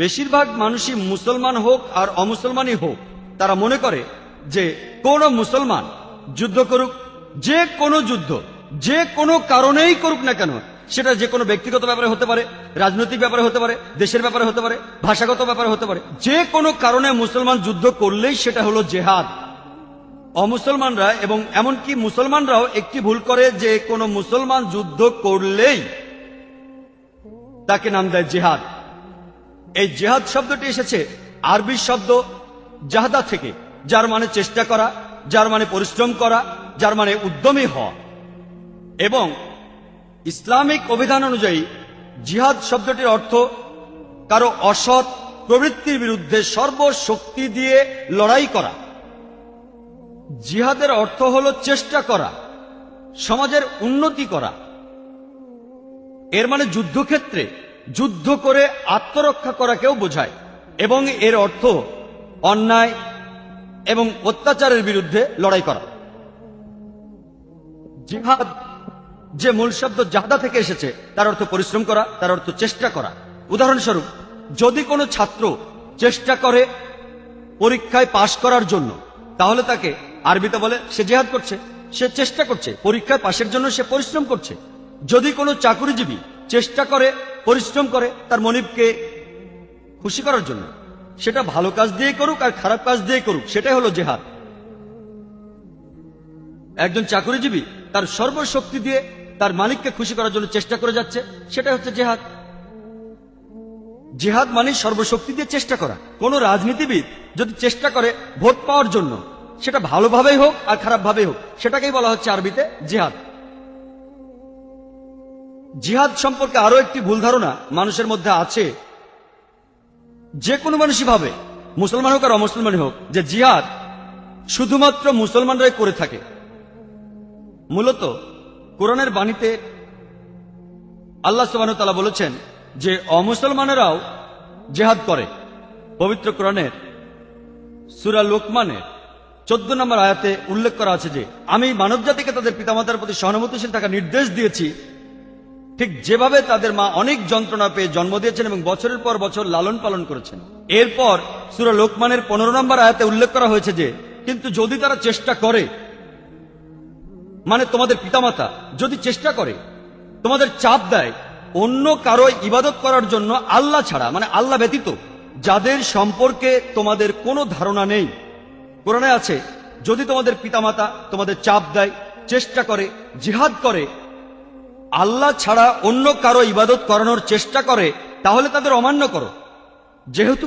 বেশিরভাগ মানুষই মুসলমান হোক আর অমুসলমানই হোক, তারা মনে করে যে কোন মুসলমান যুদ্ধ করুক, যে কোনো যুদ্ধ যে কোনো কারণেই করুক না কেন, সেটা যে কোনো ব্যক্তিগত ব্যাপারে হতে পারে, রাজনৈতিক ব্যাপারে হতে পারে, দেশের ব্যাপারে হতে পারে, ভাষাগত ব্যাপারে হতে পারে, যে কোনো কারণে মুসলমান যুদ্ধ করলেই সেটা হলো জেহাদ। অমুসলমানরা এবং এমনকি মুসলমানরাও একটি ভুল করে যে কোনো মুসলমান যুদ্ধ করলেই তাকে নাম দেয় জেহাদ। এই জেহাদ শব্দটি এসেছে আরবি শব্দ জাহাদা থেকে, যার মানে চেষ্টা করা, যার মানে পরিশ্রম করা, যার মানে উদ্যমী হওয়া। এবং ইসলামিক অভিধান অনুযায়ী জিহাদ শব্দটির অর্থ কারো অসৎ প্রবৃত্তির বিরুদ্ধে সর্বশক্তি দিয়ে লড়াই করা। জিহাদের অর্থ হলো চেষ্টা করা, সমাজের উন্নতি করা। এর মানে যুদ্ধক্ষেত্রে যুদ্ধ করে আত্মরক্ষা করাকেও বোঝায়, এবং এর অর্থ অন্যায় এবং অত্যাচারের বিরুদ্ধে লড়াই করা। জিহাদ যে মূল শব্দ জাহাদা থেকে এসেছে, তার অর্থ পরিশ্রম করা, তার অর্থ চেষ্টা করা। উদাহরণস্বরূপ, যদি কোনো ছাত্র চেষ্টা করে পরীক্ষায় পাশ করার জন্য, তাহলে তাকে আরবিতে বলে সে জিহাদ করছে, সে চেষ্টা করছে, পরীক্ষায় পাশের জন্য সে পরিশ্রম করছে। যদি কোনো চাকুরিজীবী চেষ্টা করে পরিশ্রম করে তার মনিবকে খুশি করার জন্য, সেটা ভালো কাজ দিয়ে করুক আর খারাপ কাজ দিয়ে করুক, সেটাই হলো জেহাদ। একজন চাকুরিজীবী তার সর্বশক্তি দিয়ে তার মালিককে খুশি করার জন্য চেষ্টা করে যাচ্ছে, সেটা হচ্ছে জেহাদ। জিহাদ মানে সর্বশক্তি দিয়ে চেষ্টা করা। কোন রাজনীতিবিদ যদি চেষ্টা করে ভোট পাওয়ার জন্য, সেটা ভালোভাবেই হোক আর খারাপভাবেই হোক, সেটাকেই বলা হচ্ছে আরবিতে জিহাদ। জিহাদ সম্পর্কে আরো একটি ভুল ধারণা মানুষের মধ্যে আছে। যে কোনো মানুষই ভাবে, মুসলমান হোক আর অমুসলমান হোক, যে জিহাদ শুধুমাত্র মুসলমানরাই করে থাকে। মূলত কোরআনের বাণীতে আল্লাহ সুবহানাহু ওয়া তাআলা বলেছেন যে অমুসলমানেরাও জিহাদ করে। পবিত্র কোরআনের সূরা লোকমানের 14 নম্বর আয়াতে উল্লেখ করা আছে যে আমি মানবজাতিকে তাদের পিতামাতার প্রতি সহানুভূতিশীল থাকার নির্দেশ দিয়েছি, ঠিক যেভাবে তাদের মা অনেক যন্ত্রণা পেয়ে জন্ম দিয়েছেন এবং বছরের পর বছর লালন পালন করেছেন। এরপর সূরা লোকমানের 15 নম্বর আয়াতে উল্লেখ করা হয়েছে যে কিন্তু যদি তারা চেষ্টা করে, মানে তোমাদের পিতামাতা যদি চেষ্টা করে, তোমাদের চাপ দেয় অন্য কারো ইবাদত করার জন্য আল্লাহ ছাড়া, মানে আল্লাহ ব্যতীত, যাদের সম্পর্কে তোমাদের কোনো ধারণা নেই। কোরআনে আছে যদি তোমাদের পিতামাতা তোমাদের চাপ দেয়, চেষ্টা করে, জিহাদ করে, আল্লাহ ছাড়া অন্য কারো ইবাদত করানোর চেষ্টা করে, তাহলে তাদের অমান্য করো। যেহেতু